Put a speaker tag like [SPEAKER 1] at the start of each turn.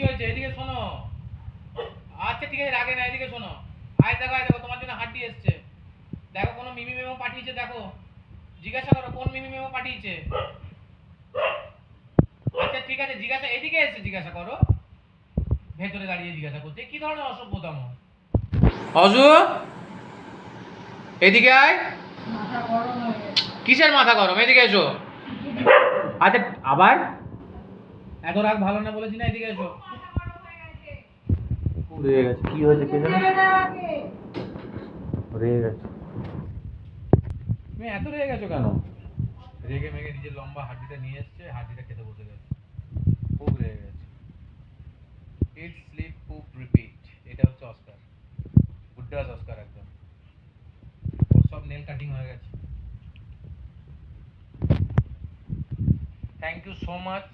[SPEAKER 1] হয়েছে? এদিকে শোনো। আচ্ছা ঠিক আছে, রাগে না, এদিকে শোনো। আয় দেখো তোমার জন্য হাড্ডি এসছে। দেখো কোনো মিমি মেমো পাঠিয়েছে, দেখো। জিজ্ঞাসা করো কোন মিমি মেমো পাঠিয়েছে। আচ্ছা ঠিক আছে, জিজ্ঞাসা এদিকে এসে জিজ্ঞাসা করো। ভেতরে দাঁড়িয়ে জিজ্ঞাসা করছে, কি ধরনের অসভ্যতম। অজু, এদিকে আয়। কিসের মাথা গরম? এদিকে এসো। আচ্ছা আবার এত রাগ ভালো না বলেছি না, এদিকে এসো। রেগে গেছে, কি হয়েছে কে জানে? রেগে গেছে। তুমি এত রেগে গেছো কেন? রেগে মেগে নিজের লম্বা হাড্ডিটা নিয়ে এসছে, হাড্ডিটা খেতে বসে গেছে। খুব রেগে গেছে। ইট স্লিপ পুপ রিপিট, এটা হচ্ছে অস্কার। গুড্ডাস অস্কার একদম। ওর সব নেল কাটিং হয়ে গেছে। Thank you so much.